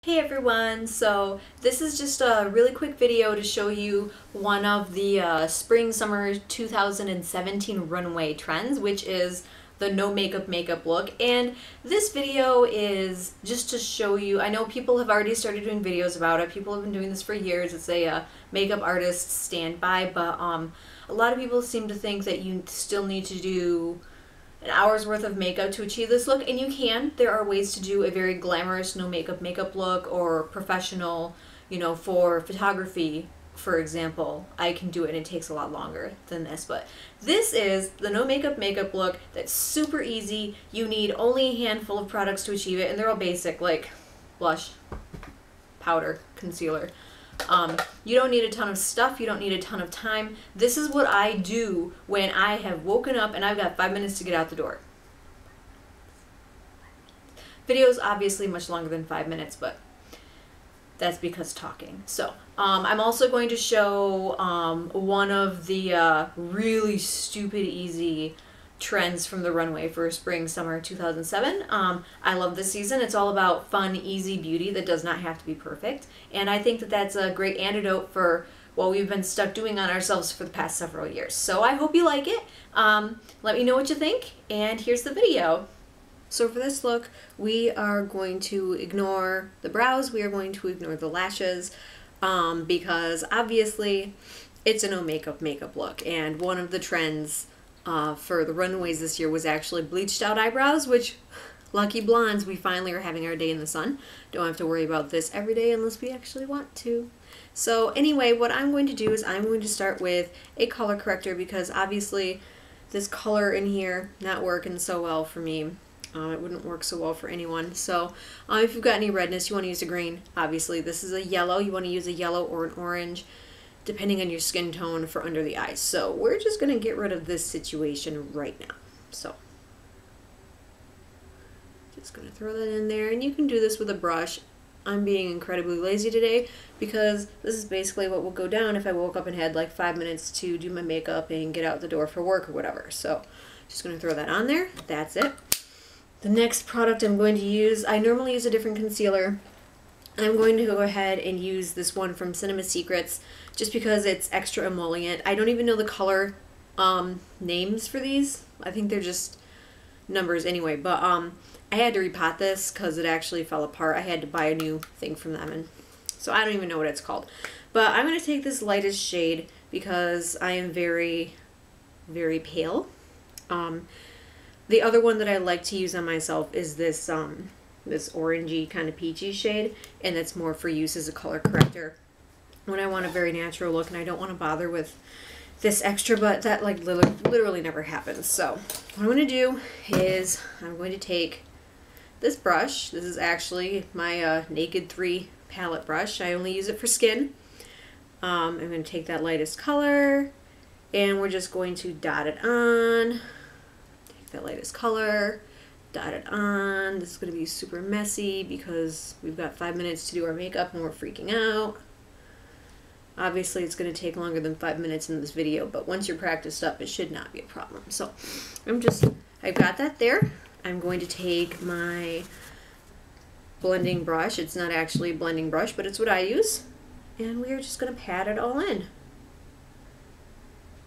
Hey everyone, so this is just a really quick video to show you one of the spring-summer 2017 runway trends, which is the no makeup look. And this video is just to show you, I know people have already started doing videos about it, people have been doing this for years, it's a makeup artist standby, but a lot of people seem to think that you still need to do an hour's worth of makeup to achieve this look, and you can. There are ways to do a very glamorous no makeup look, or professional, you know, for photography, for example. I can do it and it takes a lot longer than this, but this is the no makeup look that's super easy. You need only a handful of products to achieve it, and they're all basic, like blush, powder, concealer. You don't need a ton of stuff, you don't need a ton of time. This is what I do when I have woken up and I've got 5 minutes to get out the door. Video is obviously much longer than 5 minutes, but that's because talking. So, I'm also going to show one of the really stupid easy trends from the runway for spring summer 2007. I love this season. It's all about fun, easy beauty that does not have to be perfect, and I think that that's a great antidote for what we've been stuck doing on ourselves for the past several years. So I hope you like it. Let me know what you think, and here's the video. So for this look, we are going to ignore the brows, we are going to ignore the lashes, because obviously it's a no makeup look, and one of the trends for the runways this year was actually bleached out eyebrows, which, lucky blondes, we finally are having our day in the sun. Don't have to worry about this every day unless we actually want to. So anyway, what I'm going to do is I'm going to start with a color corrector, because obviously this color in here not working so well for me. It wouldn't work so well for anyone. So if you've got any redness, you want to use a green. Obviously this is a yellow, you want to use a yellow or an orange, depending on your skin tone, for under the eyes. So we're just going to get rid of this situation right now. So just going to throw that in there, and you can do this with a brush. I'm being incredibly lazy today because this is basically what will go down if I woke up and had like 5 minutes to do my makeup and get out the door for work or whatever. So just going to throw that on there. That's it. The next product I'm going to use, I normally use a different concealer. I'm going to go ahead and use this one from Cinema Secrets just because it's extra emollient. I don't even know the color names for these. I think they're just numbers anyway, but I had to repot this because it actually fell apart. I had to buy a new thing from them, and so I don't even know what it's called. But I'm going to take this lightest shade because I am very, very pale. The other one that I like to use on myself is this this orangey kind of peachy shade, and it's more for use as a color corrector when I want a very natural look and I don't want to bother with this extra, but that like literally never happens. So what I'm going to do is I'm going to take this brush. This is actually my Naked 3 palette brush. I only use it for skin. I'm going to take that lightest color and we're just going to dot it on. Take that lightest color, dot it on. This is going to be super messy because we've got 5 minutes to do our makeup and we're freaking out. Obviously it's going to take longer than 5 minutes in this video, but once you're practiced up, it should not be a problem. So I've got that there. I'm going to take my blending brush. It's not actually a blending brush, but it's what I use. And we are just going to pat it all in.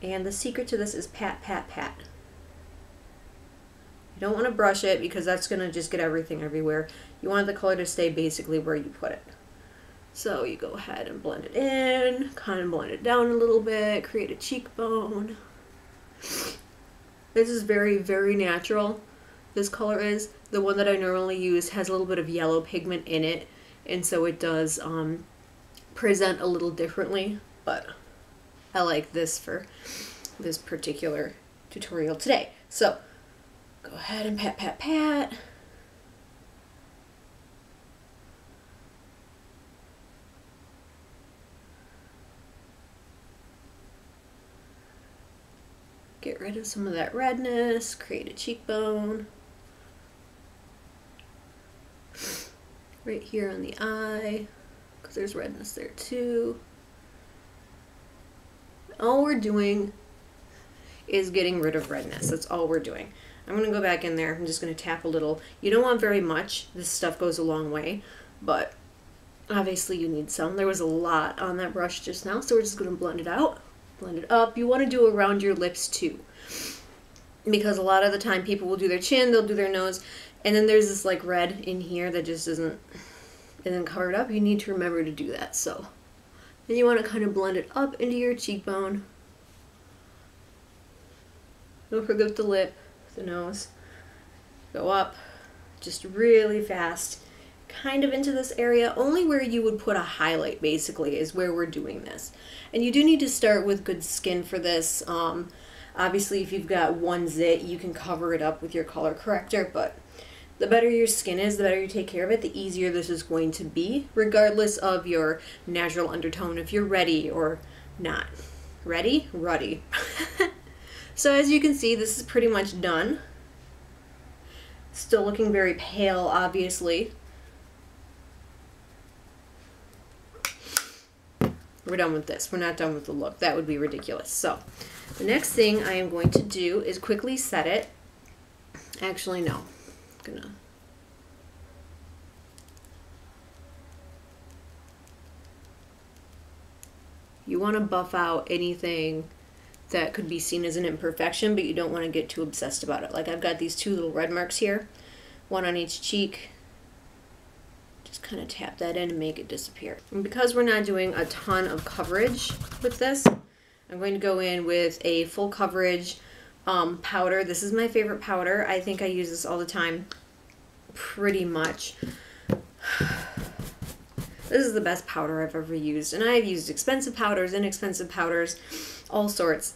And the secret to this is pat, pat, pat. You don't want to brush it because that's going to just get everything everywhere. You want the color to stay basically where you put it. So you go ahead and blend it in, kind of blend it down a little bit, create a cheekbone. This is very, very natural. This color is. The one that I normally use has a little bit of yellow pigment in it, and so it does present a little differently, but I like this for this particular tutorial today. So go ahead and pat, pat, pat. Get rid of some of that redness, create a cheekbone. Right here on the eye, because there's redness there too. All we're doing is getting rid of redness. That's all we're doing. I'm going to go back in there. I'm just going to tap a little. You don't want very much. This stuff goes a long way, but Obviously you need some. There was a lot on that brush just now, so we're just going to blend it out, blend it up. You want to do around your lips too, because a lot of the time people will do their chin, they'll do their nose, and then there's this like red in here that just isn't covered up. You need to remember to do that. So then you want to kind of blend it up into your cheekbone. Don't forget the lip, the nose. Go up just really fast, kind of into this area. Only where you would put a highlight basically is where we're doing this. And you do need to start with good skin for this. Obviously if you've got one zit, you can cover it up with your color corrector, but the better your skin is, the better you take care of it, the easier this is going to be, regardless of your natural undertone, if you're ready or not. Ready? Ruddy. So as you can see, this is pretty much done. Still looking very pale, obviously. We're done with this. We're not done with the look. That would be ridiculous. So the next thing I am going to do is quickly set it. Actually, no. I'm gonna You want to buff out anything that could be seen as an imperfection, but you don't want to get too obsessed about it. Like I've got these two little red marks here, one on each cheek. Just kind of tap that in and make it disappear. And because we're not doing a ton of coverage with this, I'm going to go in with a full coverage powder. This is my favorite powder. I think I use this all the time, pretty much. This is the best powder I've ever used, and I've used expensive powders, inexpensive powders, all sorts.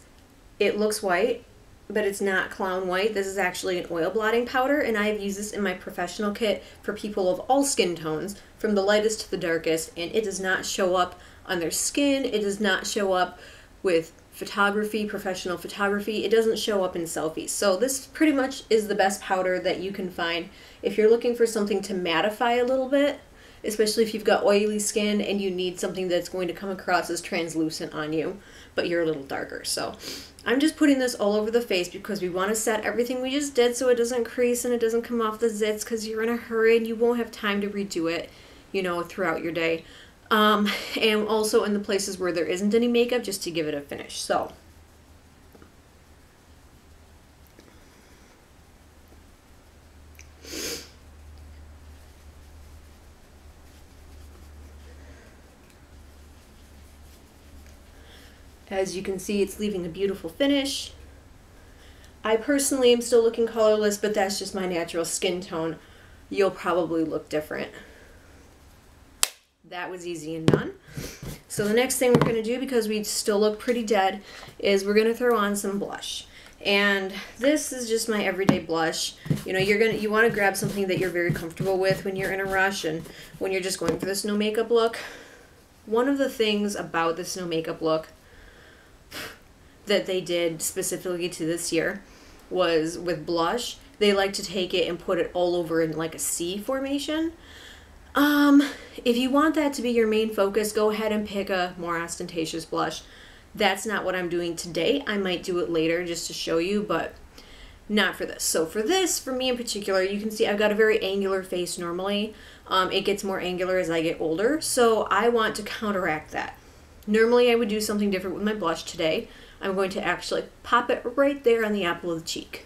It looks white, but it's not clown white. This is actually an oil blotting powder, and I've used this in my professional kit for people of all skin tones, from the lightest to the darkest, and it does not show up on their skin. It does not show up with photography, professional photography. It doesn't show up in selfies. So this pretty much is the best powder that you can find if you're looking for something to mattify a little bit, especially if you've got oily skin and you need something that's going to come across as translucent on you, but you're a little darker. So I'm just putting this all over the face because we want to set everything we just did so it doesn't crease and it doesn't come off the zits, because you're in a hurry and you won't have time to redo it, you know, throughout your day. And also in the places where there isn't any makeup, just to give it a finish. So as you can see, it's leaving a beautiful finish. I personally am still looking colorless, but that's just my natural skin tone. You'll probably look different. That was easy and done. So the next thing we're going to do, because we still look pretty dead, is we're going to throw on some blush. And this is just my everyday blush. You know, you want to grab something that you're very comfortable with when you're in a rush and when you're just going for this no makeup look. One of the things about this no makeup look that they did specifically to this year was with blush, they like to take it and put it all over in like a C formation. If you want that to be your main focus, go ahead and pick a more ostentatious blush. That's not what I'm doing today. I might do it later just to show you, but not for this. So for this, for me in particular, you can see I've got a very angular face normally. It gets more angular as I get older, so I want to counteract that. Normally I would do something different with my blush today. I'm going to actually pop it right there on the apple of the cheek.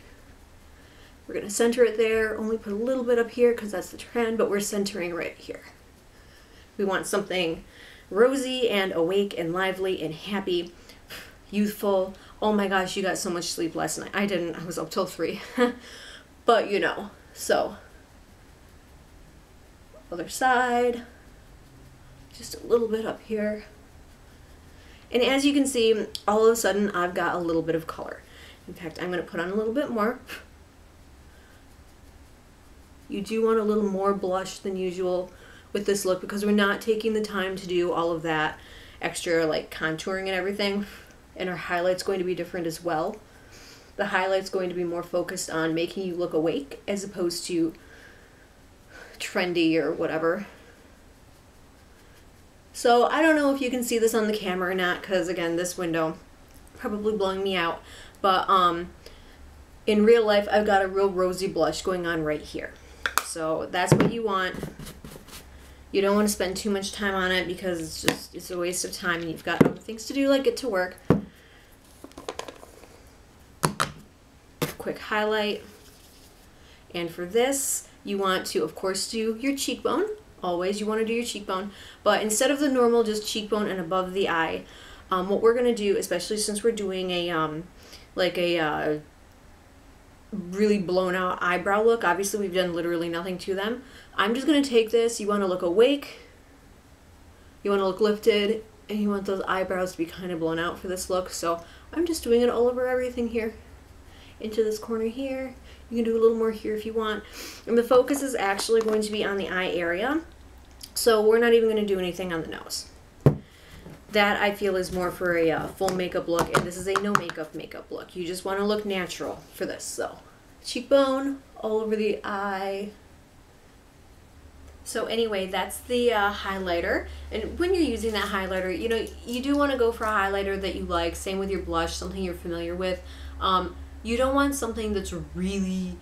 We're going to center it there, only put a little bit up here because that's the trend, but we're centering right here. We want something rosy and awake and lively and happy, youthful. Oh my gosh, you got so much sleep last night. I didn't. I was up till 3. But you know, so other side, just a little bit up here. And as you can see, all of a sudden I've got a little bit of color. In fact, I'm going to put on a little bit more. You do want a little more blush than usual with this look because we're not taking the time to do all of that extra like contouring and everything. And our highlight's going to be different as well. The highlight's going to be more focused on making you look awake as opposed to trendy or whatever. So I don't know if you can see this on the camera or not, because again, this window probably blowing me out. But in real life, I've got a real rosy blush going on right here. So that's what you want. You don't want to spend too much time on it because it's a waste of time and you've got other things to do like get to work. Quick highlight. And for this, you want to, of course, do your cheekbone. Always you want to do your cheekbone. But instead of the normal just cheekbone and above the eye, what we're going to do, especially since we're doing a really blown out eyebrow look, obviously we've done literally nothing to them. I'm just going to take this, you want to look awake, you want to look lifted, and you want those eyebrows to be kind of blown out for this look. So I'm just doing it all over everything here. Into this corner here. You can do a little more here if you want. And the focus is actually going to be on the eye area. So we're not even going to do anything on the nose. That I feel is more for a full makeup look, and this is a no makeup look. You just want to look natural for this. So cheekbone all over the eye. So anyway, that's the highlighter. And when you're using that highlighter, you know, you do want to go for a highlighter that you like. Same with your blush, something you're familiar with. You don't want something that's really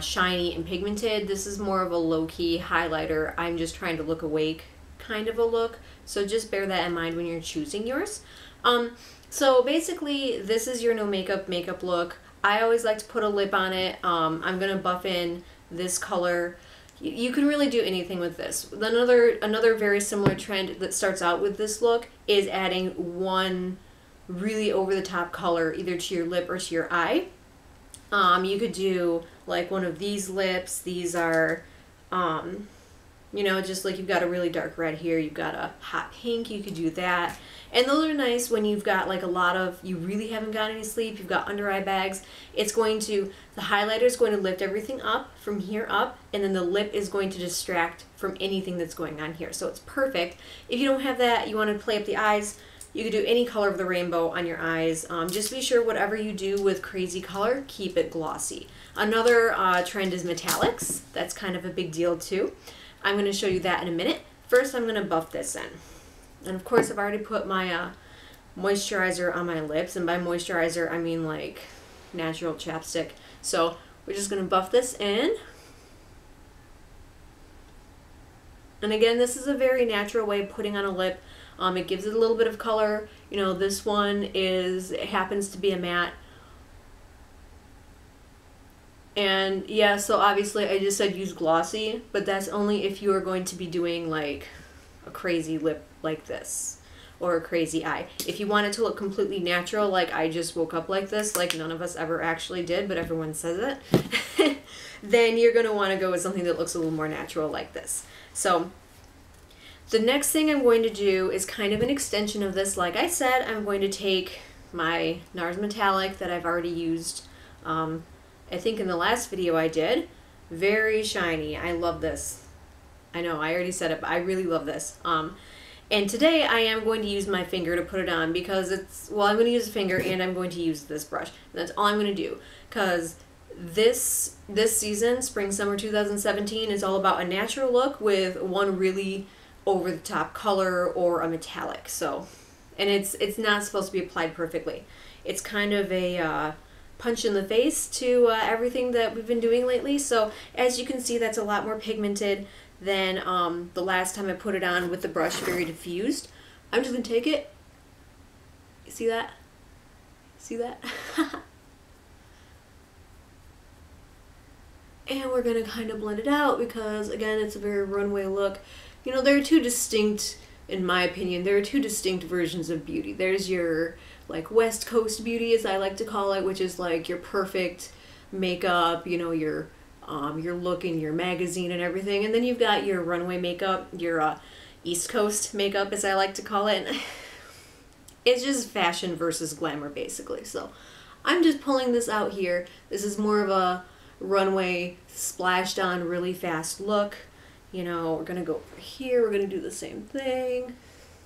shiny and pigmented. This is more of a low-key highlighter. I'm just trying to look awake kind of a look. So just bear that in mind when you're choosing yours. So basically, this is your no makeup look. I always like to put a lip on it. I'm going to buff in this color. You can really do anything with this. Another very similar trend that starts out with this look is adding one really over-the-top color either to your lip or to your eye. You could do like one of these lips. These are, you know, just like you've got a really dark red here, you've got a hot pink, you could do that. And those are nice when you've got like you really haven't got any sleep, you've got under eye bags. The highlighter is going to lift everything up from here up, and then the lip is going to distract from anything that's going on here. So it's perfect. If you don't have that, you want to play up the eyes, you could do any color of the rainbow on your eyes. Just be sure whatever you do with crazy color, keep it glossy. Another trend is metallics. That's kind of a big deal too. I'm going to show you that in a minute. First, I'm going to buff this in. And of course, I've already put my moisturizer on my lips. And by moisturizer, I mean like natural chapstick. So we're just going to buff this in. And again, this is a very natural way of putting on a lip. It gives it a little bit of color. You know, this one happens to be a matte. And yeah, so obviously I just said use glossy, but that's only if you are going to be doing like a crazy lip like this or a crazy eye. If you want it to look completely natural, like I just woke up like this, like none of us ever actually did, but everyone says it, then you're going to want to go with something that looks a little more natural like this. So the next thing I'm going to do is kind of an extension of this. Like I said, I'm going to take my NARS Metallic that I've already used. I think in the last video I did. Very shiny. I love this. I know, I already said it, but I really love this. And today I am going to use my finger to put it on because I'm going to use a finger and I'm going to use this brush. And that's all I'm going to do because this season, spring, summer 2017, is all about a natural look with one really over-the-top color or a metallic. So, and it's not supposed to be applied perfectly. It's kind of a punch in the face to everything that we've been doing lately. So as you can see, that's a lot more pigmented than the last time I put it on with the brush very diffused. I'm just going to take it. See that? See that? And we're going to kind of blend it out because, again, it's a very runway look. You know, there are two distinct, in my opinion, there are two distinct versions of beauty. There's your, like, West Coast beauty, as I like to call it, which is, like, your perfect makeup, you know, your look in your magazine and everything. And then you've got your runway makeup, your East Coast makeup, as I like to call it. And it's just fashion versus glamour, basically. So I'm just pulling this out here. This is more of a runway splashed on really fast look. You know, we're gonna go over here, we're gonna do the same thing.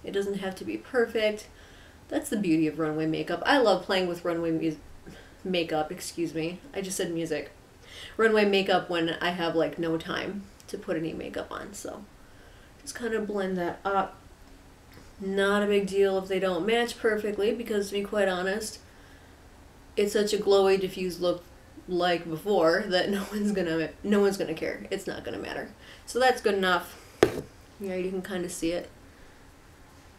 It doesn't have to be perfect. That's the beauty of runway makeup. I love playing with runway makeup, excuse me. I just said music. Runway makeup when I have like no time to put any makeup on. So just kind of blend that up. Not a big deal if they don't match perfectly because, to be quite honest, it's such a glowy, diffused look like before that no one's gonna care. It's not gonna matter. So that's good enough. Yeah, you can kind of see it.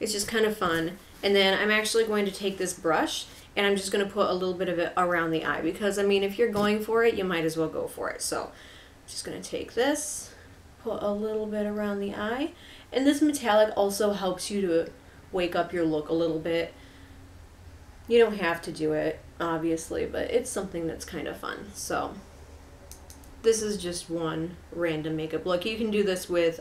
It's just kind of fun. And then I'm actually going to take this brush and I'm just going to put a little bit of it around the eye because, I mean, if you're going for it, you might as well go for it. So I'm just going to take this, put a little bit around the eye. And this metallic also helps you to wake up your look a little bit. You don't have to do it, obviously, but it's something that's kind of fun. So this is just one random makeup look. You can do this with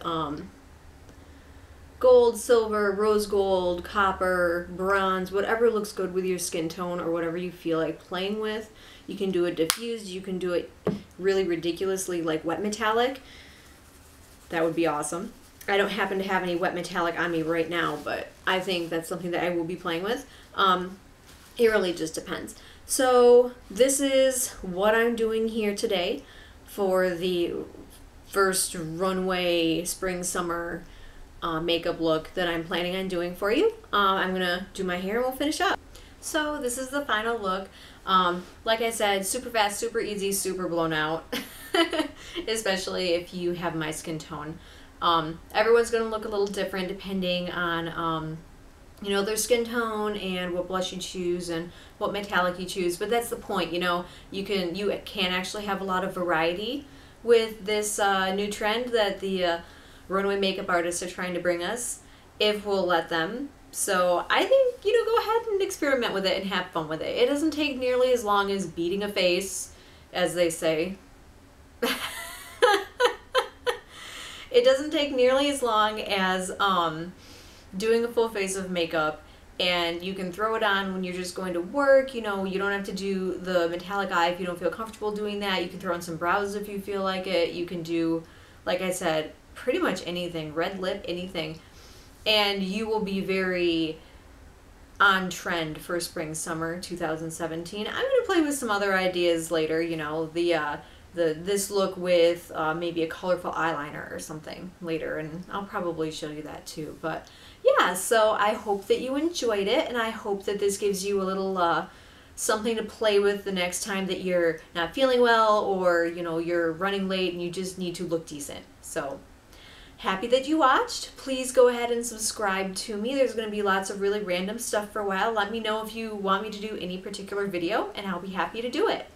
gold, silver, rose gold, copper, bronze, whatever looks good with your skin tone or whatever you feel like playing with. You can do it diffused, you can do it really ridiculously like wet metallic. That would be awesome. I don't happen to have any wet metallic on me right now, but I think that's something that I will be playing with. It really just depends. So this is what I'm doing here today for the first runway spring summer makeup look that I'm planning on doing for you. I'm gonna do my hair and we'll finish up. So this is the final look. Like I said, super fast, super easy, super blown out, especially if you have my skin tone. Everyone's gonna look a little different depending on you know, their skin tone and what blush you choose and what metallic you choose. But that's the point, you know, you can actually have a lot of variety with this new trend that the runway makeup artists are trying to bring us, if we'll let them. So I think, you know, go ahead and experiment with it and have fun with it. It doesn't take nearly as long as beating a face, as they say. It doesn't take nearly as long as doing a full face of makeup, and you can throw it on when you're just going to work. You know, you don't have to do the metallic eye if you don't feel comfortable doing that. You can throw on some brows if you feel like it. You can do, like I said, pretty much anything, red lip, anything, and you will be very on trend for spring summer 2017. I'm going to play with some other ideas later, you know, this look with maybe a colorful eyeliner or something later, and I'll probably show you that too. But yeah, so I hope that you enjoyed it, and I hope that this gives you a little something to play with the next time that you're not feeling well, or you know, you're running late and you just need to look decent. So happy that you watched. Please go ahead and subscribe to me. There's going to be lots of really random stuff for a while. Let me know if you want me to do any particular video and I'll be happy to do it.